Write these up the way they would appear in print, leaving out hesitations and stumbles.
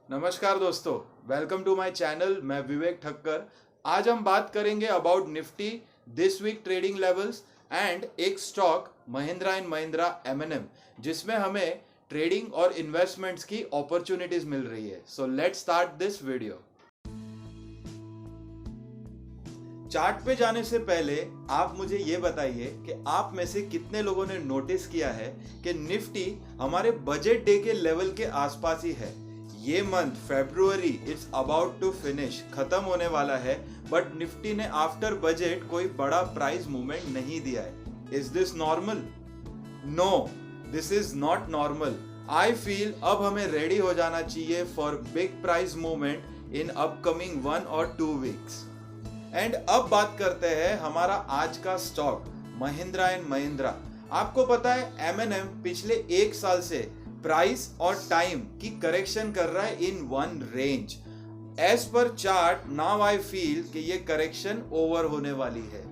नमस्कार दोस्तों, welcome to my channel. मैं विवेक ठक्कर। आज हम बात करेंगे about Nifty, this week trading levels and एक स्टॉक महिंद्रा एंड महिंद्रा एमएनएम, जिसमें हमें ट्रेडिंग और इन्वेस्टमेंट्स की अपॉर्चुनिटीज मिल रही है। So let's start this video. Chart पे जाने से पहले आप मुझे ये बताइए कि आप में से कितने लोगों ने नोटिस किया है कि निफ्टी हमारे बजट डे के लेवल के आसपास ही है। ये month February it's about to finish, खत्म होने वाला है, बट निफ्टी ने आफ्टर बजट कोई बड़ा प्राइस मूवमेंट नहीं दिया है। Is this normal? No, this is not normal. I feel अब हमें रेडी हो जाना चाहिए for big price movement in upcoming 1 और 2 वीक्स। एंड अब बात करते हैं हमारा आज का स्टॉक महिंद्रा एंड महिंद्रा। आपको पता है एमएनएम पिछले 1 साल से प्राइस और टाइम की करेक्शन कर रहा है in one range. As per chart now I feel कि ये करेक्शन ओवर होने वाली है।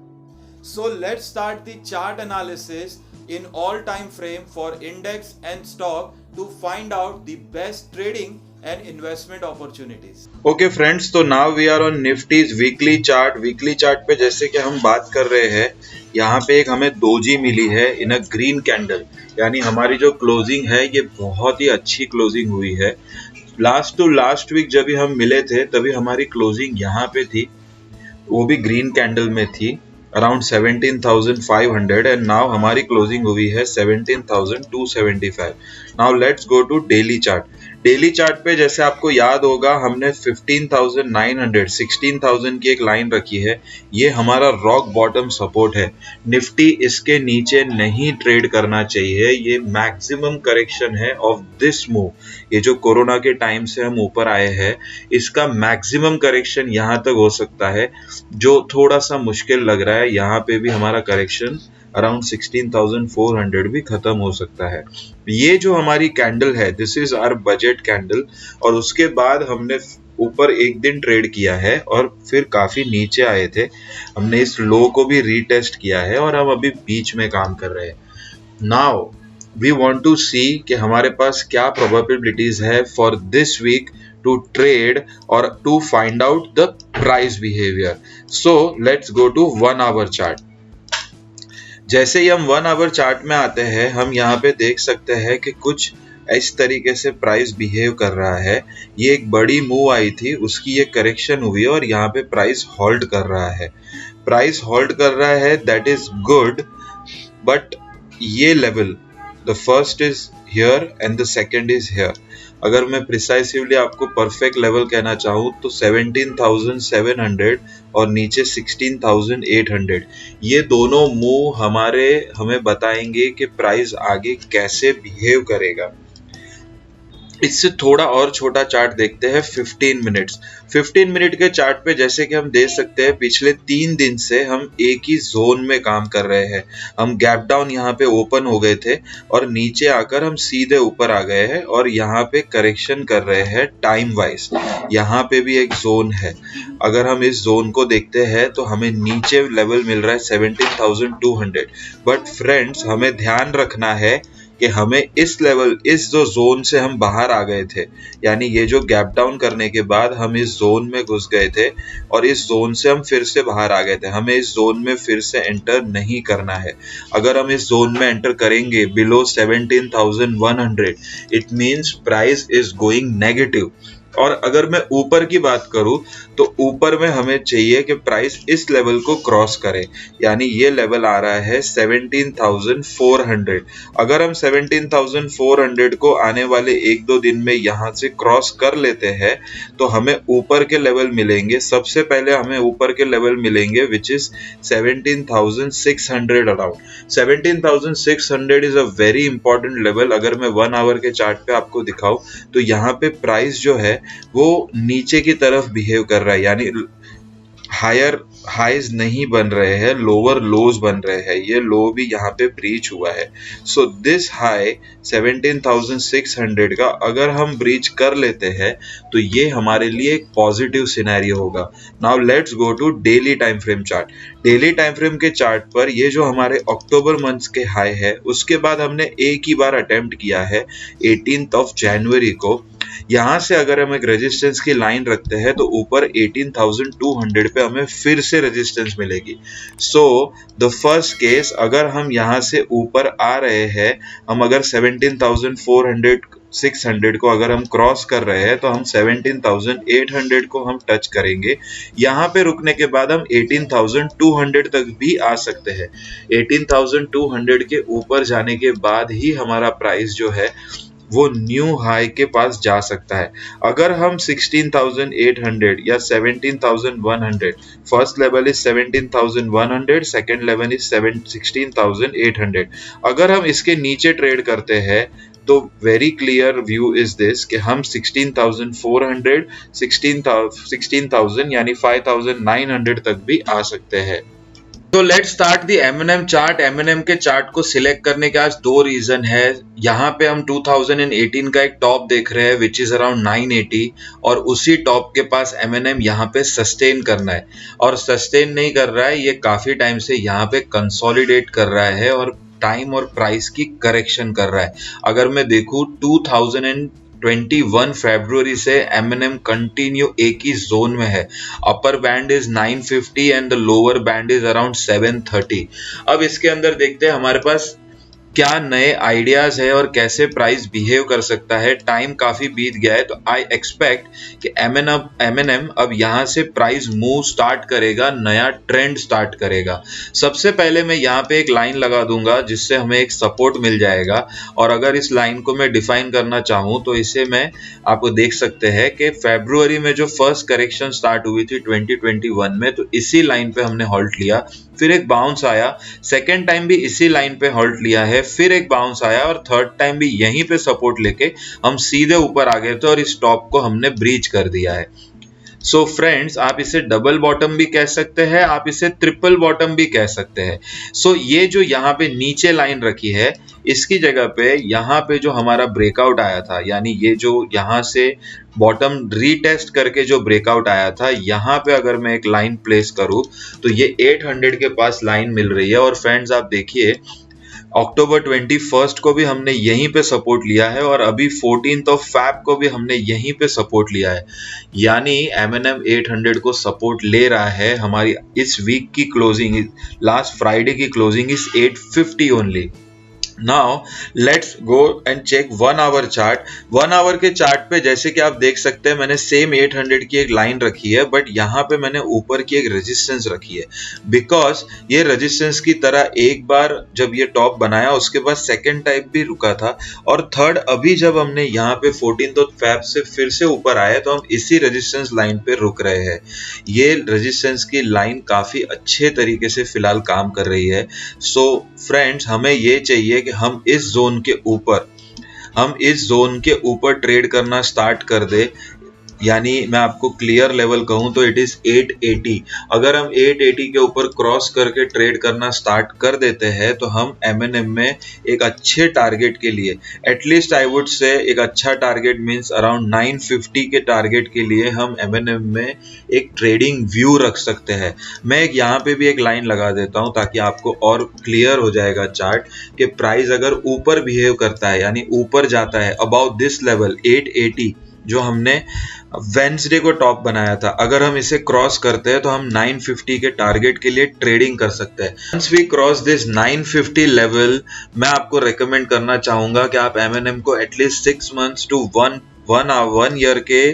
So let's start the chart analysis in all time frame for index and stock to find out the best trading and investment opportunities. Okay friends, तो now we are on Nifty's weekly chart. Weekly chart पे जैसे कि हम बात कर रहे हैं, यहाँ पे एक हमें दोजी मिली है इन अ ग्रीन कैंडल, यानी हमारी जो क्लोजिंग है ये बहुत ही अच्छी क्लोजिंग हुई है। लास्ट टू लास्ट वीक जब हम मिले थे तभी हमारी क्लोजिंग यहाँ पे थी, वो भी ग्रीन कैंडल में थी, अराउंड 17,500 एंड नाउ हमारी क्लोजिंग हुई है 17,275। Now let's go to daily chart. Daily chart पे जैसे आपको याद होगा हमने 15,900 16,000 की एक लाइन रखी है, ये हमारा रॉक बॉटम सपोर्ट है। निफ्टी इसके नीचे नहीं ट्रेड करना चाहिए, ये मैक्सिमम करेक्शन है ऑफ दिस मूव। ये जो कोरोना के टाइम से हम ऊपर आए हैं, इसका मैक्सिमम करेक्शन यहाँ तक हो सकता है, जो थोड़ा सा मुश्किल लग रहा है। यहाँ पे भी हमारा करेक्शन अराउंड 16,400 भी खत्म हो सकता है। ये जो हमारी कैंडल है, this is our budget candle, और उसके बाद हमने ऊपर एक दिन ट्रेड किया है और फिर काफी नीचे आए थे। हमने इस लो को भी रीटेस्ट किया है और हम अभी बीच में काम कर रहे हैं। Now we want to see कि हमारे पास क्या प्रोबेबिलिटीज है for this week to trade or to find out the price behavior. So let's go to 1 hour chart. जैसे ही हम 1 hour चार्ट में आते हैं, हम यहाँ पे देख सकते हैं कि कुछ इस तरीके से प्राइस बिहेव कर रहा है। ये एक बड़ी मूव आई थी, उसकी ये करेक्शन हुई और यहाँ पे प्राइस होल्ड कर रहा है। प्राइस होल्ड कर रहा है, दैट इज गुड, बट ये level, the first is here and the second is here. अगर मैं प्रिसाइसिवली आपको परफेक्ट लेवल कहना चाहूँ तो 17,700 और नीचे 16,800, ये दोनों मूव हमें बताएंगे कि प्राइस आगे कैसे बिहेव करेगा। इससे थोड़ा और छोटा चार्ट देखते हैं 15 मिनट्स। 15 मिनट के चार्ट पे जैसे कि हम देख सकते हैं पिछले 3 दिन से हम एक ही जोन में काम कर रहे हैं। हम गैप डाउन यहाँ पे ओपन हो गए थे और नीचे आकर हम सीधे ऊपर आ गए हैं और यहाँ पे करेक्शन कर रहे हैं टाइम वाइज। यहाँ पे भी एक जोन है, अगर हम इस जोन को देखते हैं तो हमें नीचे लेवल मिल रहा है 17,200। बट फ्रेंड्स, हमें ध्यान रखना है कि हमें इस लेवल, इस जो जोन से हम बाहर आ गए थे, यानी ये जो गैप डाउन करने के बाद हम इस जोन में घुस गए थे और इस जोन से हम फिर से बाहर आ गए थे, हमें इस जोन में फिर से एंटर नहीं करना है। अगर हम इस जोन में एंटर करेंगे below 17,100, it means price is going negative. और अगर मैं ऊपर की बात करूं तो ऊपर में हमें चाहिए कि प्राइस इस लेवल को क्रॉस करे, यानी ये लेवल आ रहा है 17,400। अगर हम 17,400 को आने वाले 1-2 दिन में यहाँ से क्रॉस कर लेते हैं तो हमें ऊपर के लेवल मिलेंगे। सबसे पहले हमें ऊपर के लेवल मिलेंगे which is 17,600 around. 17,600 is a very important level. अगर मैं 1 आवर के चार्ट पे आपको दिखाऊं तो यहाँ पे प्राइस जो है वो नीचे की तरफ बिहेव कर रहा है, यानी हायर हाईज नहीं बन रहे हैं, लोअर लोज बन रहे हैं। ये लो भी यहाँ पे ब्रीच हुआ है। सो दिस हाई 17,600 का अगर हम ब्रीच कर लेते हैं तो ये हमारे लिए एक पॉजिटिव सिनेरियो होगा। Now let's go to daily time frame chart. Daily time frame के चार्ट पर ये जो हमारे अक्टूबर मंथ के हाई है, उसके बाद हमने एक ही बार अटेम्प्ट किया है 18th ऑफ जनवरी को, यहाँ से अगर हम एक रेजिस्टेंस की लाइन रखते हैं तो ऊपर 18,200 पे हमें फिर से रेजिस्टेंस मिलेगी। सो द फर्स्ट केस, अगर हम यहाँ से ऊपर आ रहे हैं, हम अगर 17,400 600 को अगर हम क्रॉस कर रहे हैं तो हम 17,800 को हम टच करेंगे। यहाँ पे रुकने के बाद हम 18,200 तक भी आ सकते हैं। 18,200 के ऊपर जाने के बाद ही हमारा प्राइस जो है वो न्यू हाई के पास जा सकता है। अगर हम 16,800 या 17,100, first level is 17,100, second level is 16,800, अगर हम इसके नीचे ट्रेड करते हैं तो very clear view is this कि हम 16,400, 16,000 यानी 5,900 तक भी आ सकते हैं। तो let's start the M&M chart. M&M के चार्ट को सिलेक्ट करने के आज दो रीजन है। यहाँ पे हम 2018 का एक टॉप देख रहे हैं विच इज अराउंड 980, और उसी टॉप के पास M&M यहाँ पे सस्टेन करना है, और सस्टेन नहीं कर रहा है, ये काफी टाइम से यहाँ पे कंसोलिडेट कर रहा है और टाइम और प्राइस की करेक्शन कर रहा है। अगर मैं देखूं 2021 फरवरी से M&M कंटिन्यू एक ही जोन में है। Upper band is 950 and the lower band is around 730। अब इसके अंदर देखते हैं हमारे पास क्या नए आइडियाज है और कैसे प्राइस बिहेव कर सकता है। टाइम काफी बीत गया है, तो आई एक्सपेक्ट कि M&M अब यहाँ से प्राइस मूव स्टार्ट करेगा, नया ट्रेंड स्टार्ट करेगा। सबसे पहले मैं यहाँ पे एक लाइन लगा दूंगा जिससे हमें एक सपोर्ट मिल जाएगा, और अगर इस लाइन को मैं डिफाइन करना चाहूँ तो इसे मैं आपको देख सकते हैं कि फरवरी में जो फर्स्ट करेक्शन स्टार्ट हुई थी 2021 में, तो इसी लाइन पे हमने हॉल्ट लिया, फिर एक बाउंस आया, सेकेंड टाइम भी इसी लाइन पे हॉल्ट लिया है, फिर एक बाउंस आया, और थर्ड टाइम भी यहीं पे सपोर्ट लेके हम सीधे ऊपर आ गए थे और इस टॉप को हमने ब्रीच कर दिया है। सो फ्रेंड्स, आप इसे डबल बॉटम भी कह सकते हैं, आप इसे ट्रिपल बॉटम भी कह सकते हैं। सो ये जो यहाँ पे नीचे लाइन रखी है, इसकी जगह पे यहाँ पे जो हमारा ब्रेकआउट आया था, यानी ये जो यहाँ से बॉटम रीटेस्ट करके जो ब्रेकआउट आया था, यहाँ पे अगर मैं एक लाइन प्लेस करूँ तो ये 800 के पास लाइन मिल रही है। और फ्रेंड्स आप देखिए, अक्टूबर 21 को भी हमने यहीं पे सपोर्ट लिया है, और अभी 14th ऑफ फैब को भी हमने यहीं पे सपोर्ट लिया है। यानी M&M 800 को सपोर्ट ले रहा है। हमारी इस वीक की क्लोजिंग, लास्ट फ्राइडे की closing is 850 only. Now let's go and check 1 hour chart. 1 hour के चार्ट पे जैसे कि आप देख सकते हैं, मैंने सेम 800 की एक लाइन रखी है, बट यहाँ पे मैंने ऊपर की एक रेजिस्टेंस रखी है, बिकॉज ये रेजिस्टेंस की तरह एक बार जब ये टॉप बनाया उसके बाद सेकेंड टाइप भी रुका था, और थर्ड अभी जब हमने यहाँ पे 14th फैब से फिर से ऊपर आए तो हम इसी रेजिस्टेंस लाइन पे रुक रहे हैं। ये रेजिस्टेंस की लाइन काफी अच्छे तरीके से फिलहाल काम कर रही है। सो फ्रेंड्स, हमें ये चाहिए कि हम इस जोन के ऊपर ट्रेड करना स्टार्ट कर दे। यानी मैं आपको क्लियर लेवल कहूं तो इट इज 880। अगर हम 880 के ऊपर क्रॉस करके ट्रेड करना स्टार्ट कर देते हैं तो हम M&M में एक अच्छे टारगेट के लिए, एटलीस्ट आई वुड से एक अच्छा टारगेट मींस अराउंड 950 के टारगेट के लिए हम M&M में एक ट्रेडिंग व्यू रख सकते हैं। मैं यहाँ पे भी एक लाइन लगा देता हूँ ताकि आपको और क्लियर हो जाएगा चार्ट कि प्राइस अगर ऊपर बिहेव करता है, यानी ऊपर जाता है अबाउट दिस लेवल 880 जो हमने वेंसडे को टॉप बनाया था, अगर हम इसे क्रॉस करते हैं तो हम 950 के टारगेट के लिए ट्रेडिंग कर सकते हैं। Once we cross this 950 level, मैं आपको रेकमेंड करना चाहूंगा कि आप M&M को एटलीस्ट 6 months to 1 year के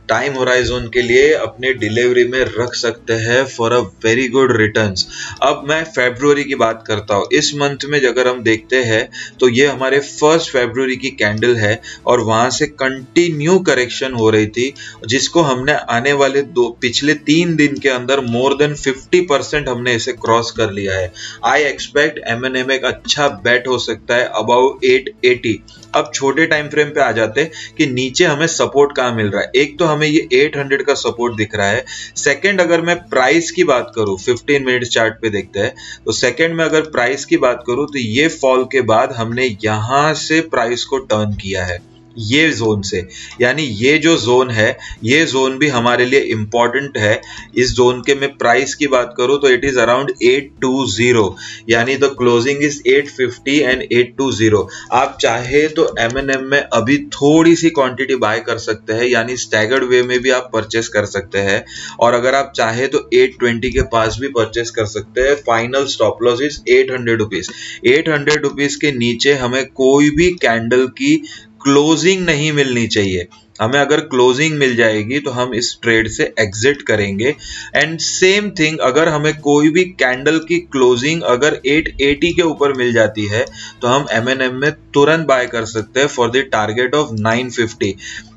टाइम होराइजन के लिए अपने डिलीवरी में रख सकते हैं for a very good returns. अब मैं फरवरी की बात करता हूँ। इस मंथ में अगर हम देखते हैं तो ये हमारे 1 फरवरी की कैंडल है, और वहां से कंटिन्यू करेक्शन हो रही थी, जिसको हमने आने वाले पिछले 3 दिन के अंदर मोर देन 50% हमने इसे क्रॉस कर लिया है। आई एक्सपेक्ट M&M एक अच्छा बेट हो सकता है अबाउट 880। अब छोटे टाइम फ्रेम पे आ जाते कि नीचे हमें सपोर्ट कहाँ मिल रहा है। एक तो हमें ये 800 का सपोर्ट दिख रहा है। सेकंड, अगर मैं प्राइस की बात करूं, 15 मिनट चार्ट पे देखते हैं, तो सेकंड में अगर प्राइस की बात करूं तो ये फॉल के बाद हमने यहां से प्राइस को टर्न किया है। ये जोन से, यानी ये जो जोन है ये जोन भी हमारे लिए इंपॉर्टेंट है। इस जोन के मैं प्राइस की बात करूं तो इट इज अराउंड 820, यानी द क्लोजिंग इज 850 एंड 820। आप चाहे तो M&M में अभी थोड़ी सी क्वांटिटी बाय कर सकते हैं, यानी स्टैगर्ड वे में भी आप परचेस कर सकते हैं, और अगर आप चाहे तो 820 के पास भी परचेस कर सकते हैं। Final stop loss is 800 rupees. 800 rupees के नीचे हमें कोई भी कैंडल की क्लोजिंग नहीं मिलनी चाहिए। हमें अगर क्लोजिंग मिल जाएगी तो हम इस ट्रेड से एग्जिट करेंगे। एंड सेम थिंग, अगर हमें कोई भी कैंडल की क्लोजिंग अगर 880 के ऊपर मिल जाती है तो हम M&M में तुरंत बाय कर सकते हैं फॉर द टारगेट ऑफ 950।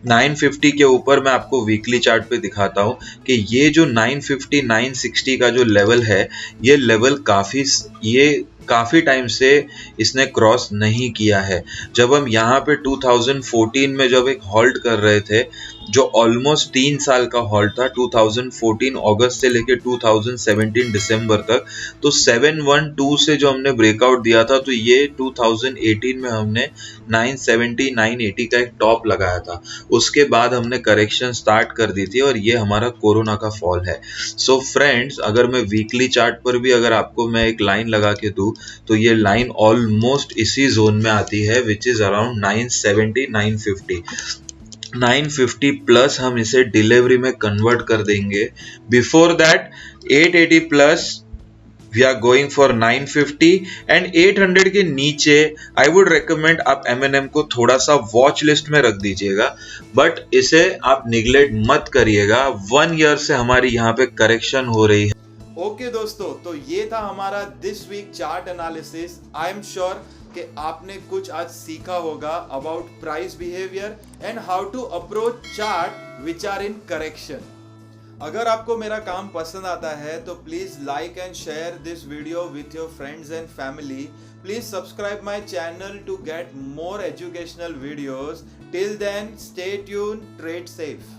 950 के ऊपर मैं आपको वीकली चार्ट पे दिखाता हूं कि ये जो 950 960 का जो लेवल है, ये लेवल काफी टाइम से इसने क्रॉस नहीं किया है। जब हम यहाँ पे 2014 में जब एक हॉल्ट कर रहे थे, जो ऑलमोस्ट 3 साल का हॉल्ट था, 2014 अगस्त से लेके 2017 दिसंबर तक, तो 712 से जो हमने ब्रेकआउट दिया था, तो ये 2018 में हमने 970 980 का एक टॉप लगाया था। उसके बाद हमने करेक्शन स्टार्ट कर दी थी और ये हमारा कोरोना का फॉल है। सो फ्रेंड्स, अगर मैं वीकली चार्ट पर भी अगर आपको मैं एक लाइन लगा के दूं तो ये लाइन ऑलमोस्ट इसी जोन में आती है, विच इज अराउंड 970 950। 950 प्लस हम इसे डिलीवरी में कन्वर्ट कर देंगे। Before that 880 plus we are going for 950 and 800 के नीचे आई वुड रेकमेंड आप M&M को थोड़ा सा वॉच लिस्ट में रख दीजिएगा, बट इसे आप निगलेक्ट मत करिएगा। 1 ईयर से हमारी यहाँ पे करेक्शन हो रही है। ओके दोस्तों, तो ये था हमारा this week chart analysis. I am sure कि आपने कुछ आज सीखा होगा about price behaviour and how to approach chart which are in correction. अगर आपको मेरा काम पसंद आता है तो please like and share this video with your friends and family. Please subscribe my channel to get more educational videos. Till then, stay tuned, trade safe.